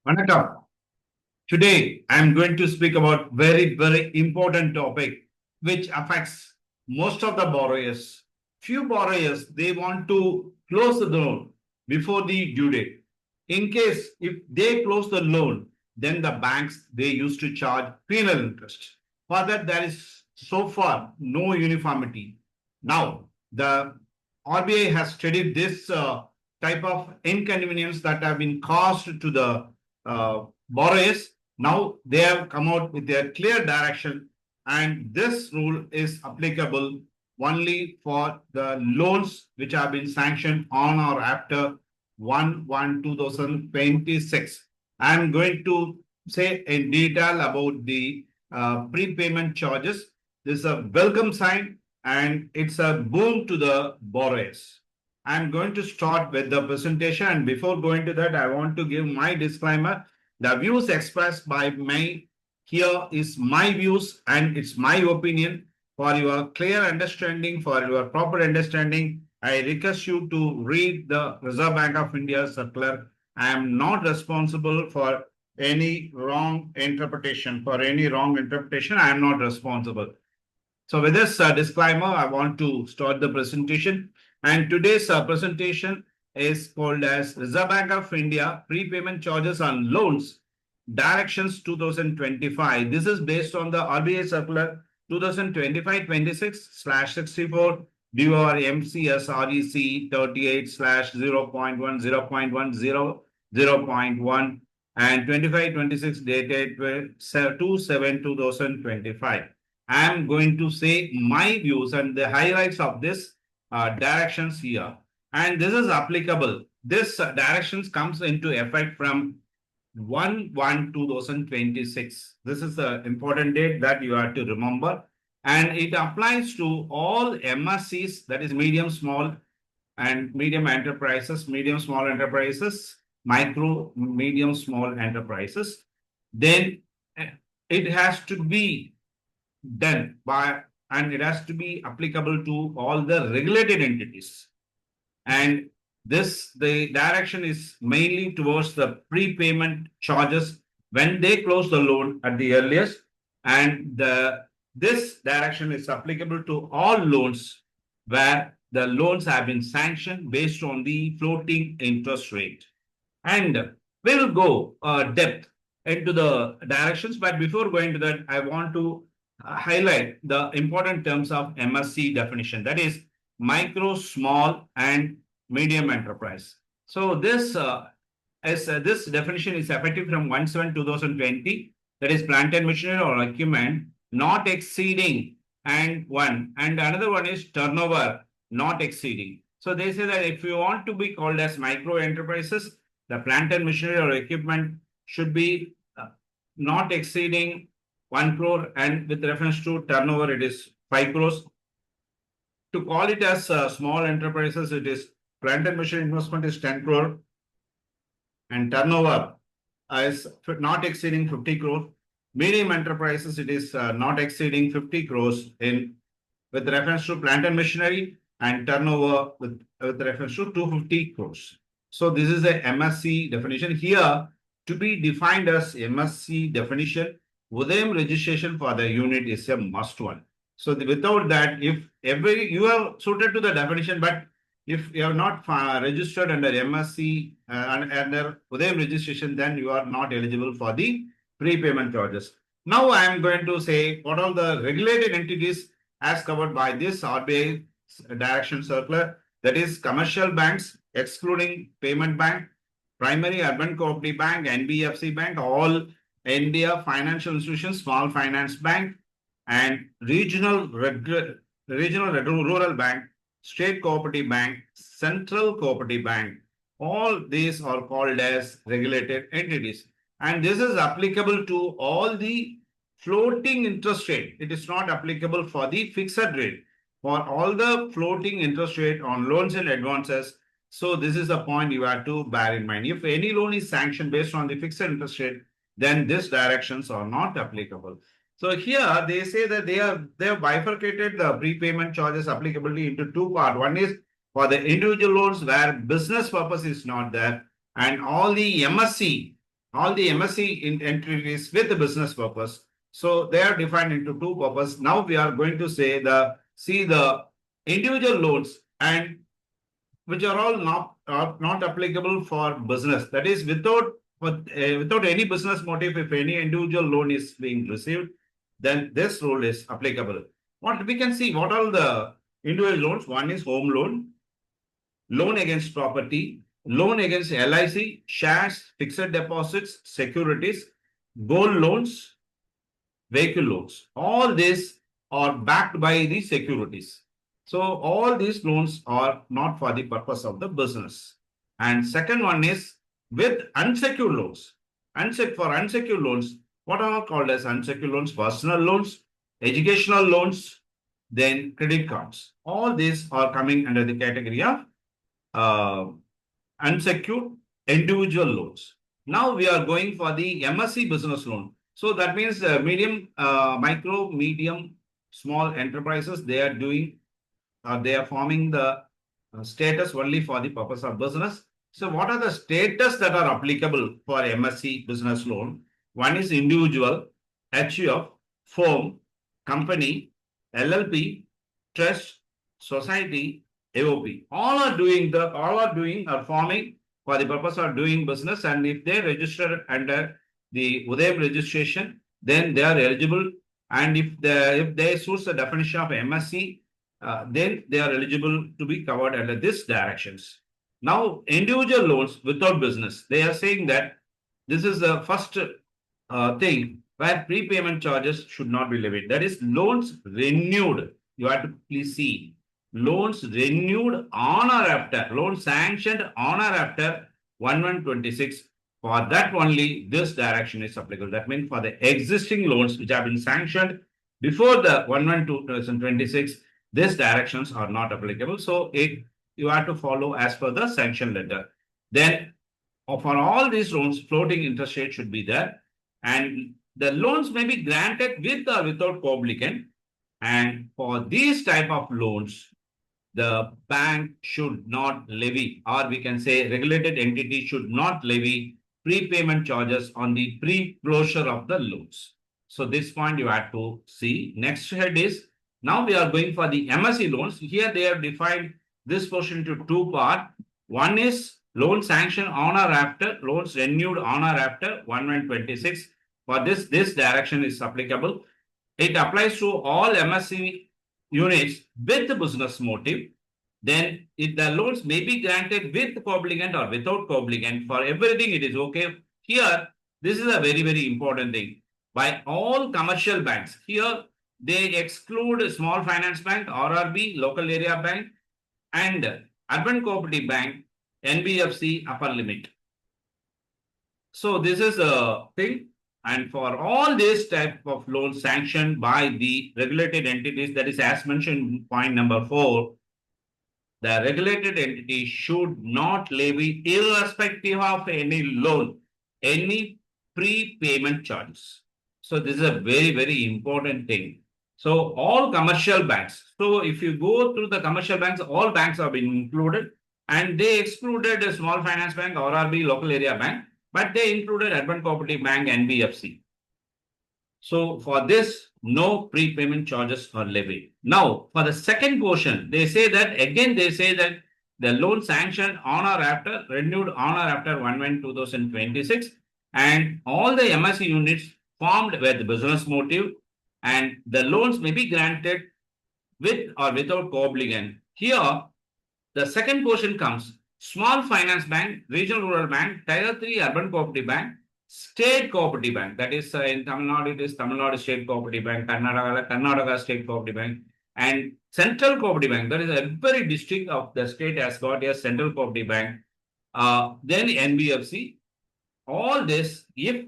Vanakkam. Today, I am going to speak about very important topic which affects most of the borrowers. Few borrowers, they want to close the loan before the due date. In case if they close the loan, then the banks, they used to charge penal interest. For that, there is so far no uniformity. Now, the RBI has studied this type of inconvenience that have been caused to the borrowers. Now they have come out with a clear direction, and this rule is applicable only for the loans which have been sanctioned on or after 1/1/2026. I am going to say in detail about the prepayment charges. This is a welcome sign and it's a boom to the borrowers. I'm going to start with the presentation, and before going to that, I want to give my disclaimer. The views expressed by me here is my views and it's my opinion. For your clear understanding, for your proper understanding, I request you to read the Reserve Bank of India circular. I am not responsible for any wrong interpretation. For any wrong interpretation, I am not responsible. So with this disclaimer, I want to start the presentation. And today's presentation is called as Reserve Bank of India Prepayment Charges on Loans Directions 2025. This is based on the RBI Circular 2025-26/64 DOR MCS REC 38/0.1 0.10 and 25-26 dated 2/7/2025. I am going to say my views and the highlights of this directions here. And this is applicable. This directions comes into effect from 1/1/2026. This is the important date that you have to remember. And it applies to all MSCs, that is medium, small, and medium enterprises, medium, small enterprises, micro, medium, small enterprises. Then it has to be done by, and it has to be applicable to all the regulated entities. And the direction is mainly towards the prepayment charges when they close the loan at the earliest. And this direction is applicable to all loans where the loans have been sanctioned based on the floating interest rate. And we'll go depth into the directions. But before going to that, I want to highlight the important terms of MSC definition, that is micro, small, and medium enterprise. So this this definition is effective from 1/7/2020. That is plant and machinery or equipment not exceeding and one, and another one is turnover not exceeding. So they say that if you want to be called as micro enterprises, the plant and machinery or equipment should be not exceeding 1 crore, and with reference to turnover, it is 5 crores. To call it as small enterprises, it is plant and machinery investment is 10 crore, and turnover is not exceeding 50 crore. Medium enterprises, it is not exceeding 50 crores in with reference to plant and machinery, and turnover with reference to 250 crores. So this is a MSC definition here. To be defined as MSC definition, Udayam registration for the unit is a must one. So without that, if you are suited to the definition, but if you are not registered under MSC under Udayam registration, then you are not eligible for the prepayment charges. Now I am going to say what are the regulated entities as covered by this RBI direction circular. That is commercial banks, excluding payment bank, primary urban cooperative bank, NBFC bank, all India financial institutions, small finance bank, and regional rural bank, state cooperative bank, central cooperative bank. All these are called as regulated entities. And this is applicable to all the floating interest rate. It is not applicable for the fixed rate. For all the floating interest rate on loans and advances. So this is the point you have to bear in mind. If any loan is sanctioned based on the fixed interest rate, then these directions are not applicable. So here they say that they have bifurcated the prepayment charges applicability into two parts. One is for the individual loans where business purpose is not there, and all the MSC all the MSC entities with the business purpose. So they are defined into two purposes. Now we are going to say see the individual loans and which are all not applicable for business. That is without any business motive. If any individual loan is being received, then this rule is applicable. What we can see, what are the individual loans? One is home loan, loan against property, loan against LIC, shares, fixed deposits, securities, gold loans, vehicle loans. All these are backed by the securities. So all these loans are not for the purpose of the business. And second one is with unsecured loans. For unsecured loans, what are called as unsecured loans? Personal loans, educational loans, then credit cards. All these are coming under the category of uh, unsecured individual loans. Now we are going for the MSC business loan. So that means micro, medium, small enterprises, they are doing, they are forming the status only for the purpose of business. So what are the status that are applicable for MSC business loan? One is individual, HUF, firm, company, LLP, trust, society, AOP. All are forming for the purpose of doing business. And if they register under the UDAM registration, then they are eligible. And if they suit the definition of MSC, then they are eligible to be covered under this directions. Now, individual loans without business, they are saying that this is the first thing where prepayment charges should not be levied. That is loans renewed. You have to please see loans renewed on or after, loans sanctioned on or after 1126. For that only this direction is applicable. That means for the existing loans which have been sanctioned before the 1/1/2026, these directions are not applicable. So you have to follow as per the sanction letter. Then for all these loans, floating interest rate should be there. And the loans may be granted with or without co-obligant. And for these type of loans, the bank should not levy, or we can say regulated entity should not levy prepayment charges on the pre-closure of the loans. So this point you have to see. Next head is, now we are going for the MSE loans. Here they have defined this portion into two parts. One is loan sanction on or after, loans renewed on or after 1/1/26. For this direction is applicable. It applies to all MSE units with the business motive. Then if the loans may be granted with co-obligant or without co-obligant, for everything it is okay. Here, this is a very, very important thing. By all commercial banks, here they exclude small finance bank, RRB, local area bank, and urban cooperative bank, NBFC upper limit. So this is a thing. And for all this type of loans sanctioned by the regulated entities, that is as mentioned in point number 4, the regulated entity should not levy, irrespective of any loan, any prepayment charges. So this is a very, very important thing. So all commercial banks. So if you go through the commercial banks, all banks have been included, and they excluded a small finance bank, RRB, local area bank, but they included urban cooperative bank, NBFC. So for this, no prepayment charges are levied. Now, for the second portion, they say that the loan sanctioned on or after, renewed on or after 1/1/2026, and all the MSE units formed with business motive, and the loans may be granted with or without co-obligant. Here, the second portion comes small finance bank, regional rural bank, tier 3 urban cooperative bank, state cooperative bank. That is in Tamil Nadu, it is Tamil Nadu State Cooperative Bank, Karnataka State Cooperative Bank, and Central Cooperative Bank. That is every district of the state has got a Central Cooperative Bank. Then NBFC. All this, if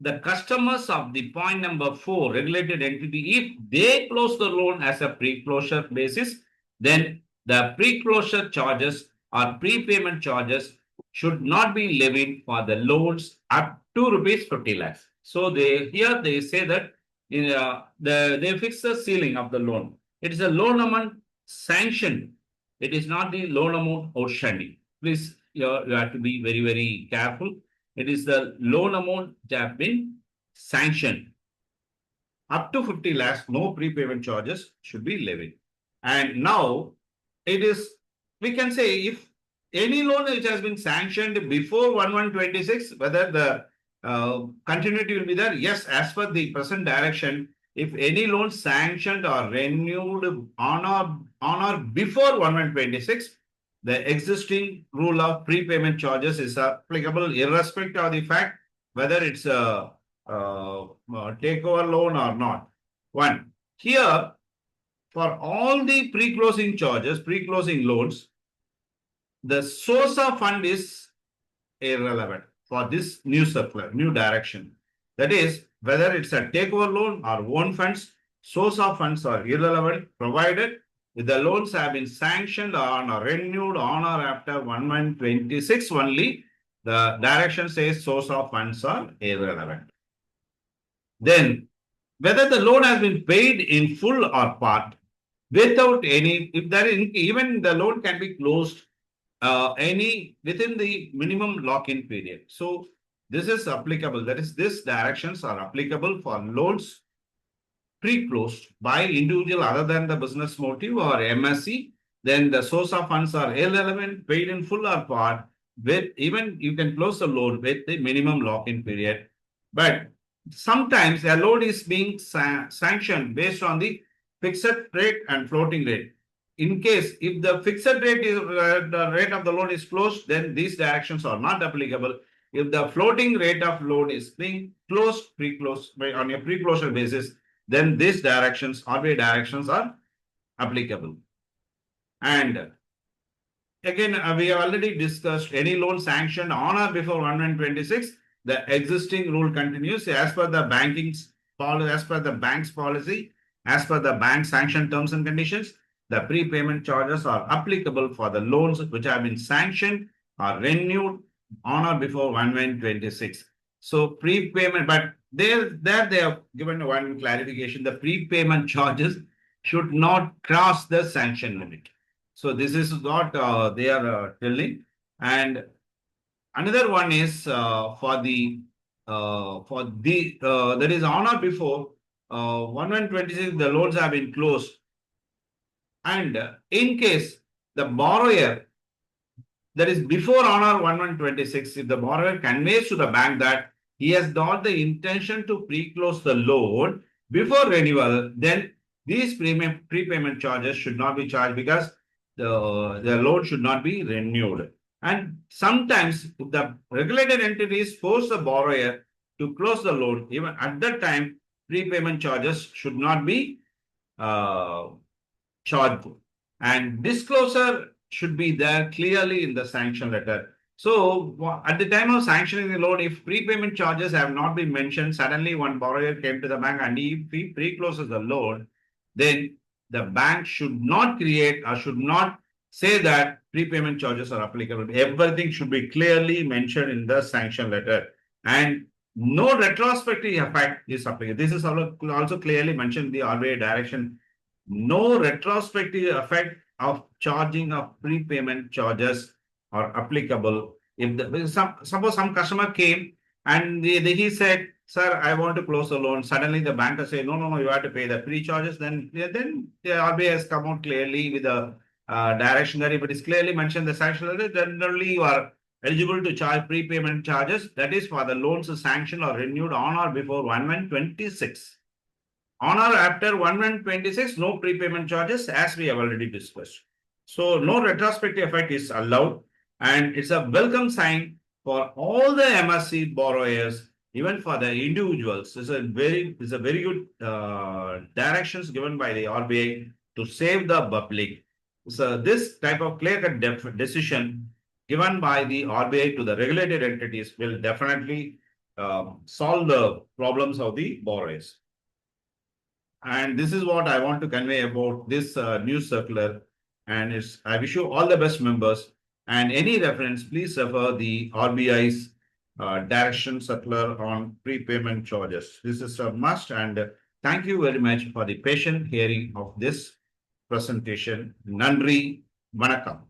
the customers of the point number 4, regulated entity, if they close the loan as a pre-closure basis, then the pre-closure charges or prepayment charges should not be levied for the loans up to rupees 50 lakhs. So they say that they fix the ceiling of the loan. It is a loan amount sanctioned. It is not the loan amount outstanding. Please, you have to be very, very careful. It is the loan amount that have been sanctioned. Up to 50 lakhs, no prepayment charges should be levied. And now it is, we can say if any loan which has been sanctioned before 1126, whether the continuity will be there. Yes, as per the present direction, if any loan sanctioned or renewed on or before 1126, the existing rule of prepayment charges is applicable irrespective of the fact whether it's a takeover loan or not. One, here for all the pre-closing charges, pre-closing loans, the source of fund is irrelevant for this new circular, new direction. That is, whether it's a takeover loan or own funds, source of funds are irrelevant, provided if the loans have been sanctioned on or renewed on or after 1126 only, the direction says source of funds are irrelevant. Then, whether the loan has been paid in full or part, without any, if there is, even the loan can be closed any within the minimum lock-in period. So this is applicable. That is, these directions are applicable for loans pre-closed by individual other than the business motive or MSC. Then the source of funds are irrelevant, paid in full or part. With even you can close the loan with the minimum lock-in period. But sometimes a loan is being sanctioned based on the fixed rate and floating rate. In case if the fixed rate is the rate of the loan is closed, then these directions are not applicable. If the floating rate of loan is being closed, pre-closed on a pre-closure basis, then these directions, RBI directions are applicable. And again, we have already discussed any loan sanctioned on or before 1126, the existing rule continues as per the banking's policy, as per the bank's policy, as per the bank sanction terms and conditions. The prepayment charges are applicable for the loans which have been sanctioned or renewed on or before 1126. So prepayment, but there they have given one clarification. The prepayment charges should not cross the sanction limit. So this is what they are telling. And another one is for the that is on or before 1126, the loans have been closed. And in case the borrower, that is before honor 1126, if the borrower conveys to the bank that he has not the intention to pre-close the loan before renewal, then these prepayment charges should not be charged because the loan should not be renewed. And sometimes if the regulated entities force the borrower to close the loan, even at that time, prepayment charges should not be charged. And disclosure should be there clearly in the sanction letter. So at the time of sanctioning the loan, if prepayment charges have not been mentioned, suddenly one borrower came to the bank and if he pre-closes the loan, then the bank should not create or should not say that prepayment charges are applicable. Everything should be clearly mentioned in the sanction letter. And no retrospective effect is applicable. This is also clearly mentioned in the RBI direction. No retrospective effect of charging of prepayment charges are applicable. If suppose some customer came and he said, "Sir, I want to close the loan." Suddenly the banker say, "No, you have to pay the pre-charges." Then the RBI has come out clearly with a direction that if it is clearly mentioned in the sanction letter, then only you are eligible to charge prepayment charges. That is for the loans sanctioned or renewed on or before 1126. On or after 1126, no prepayment charges, as we have already discussed. So no retrospective effect is allowed, and it's a welcome sign for all the MSC borrowers, even for the individuals. It's a very good directions given by the RBI to save the public. So this type of clear-cut decision given by the RBI to the regulated entities will definitely solve the problems of the borrowers. And this is what I want to convey about this news circular. And I wish you all the best, members. And any reference, please refer the RBI's direction circular on prepayment charges. This is a must. And thank you very much for the patient hearing of this presentation. Nandri, Vanakkam.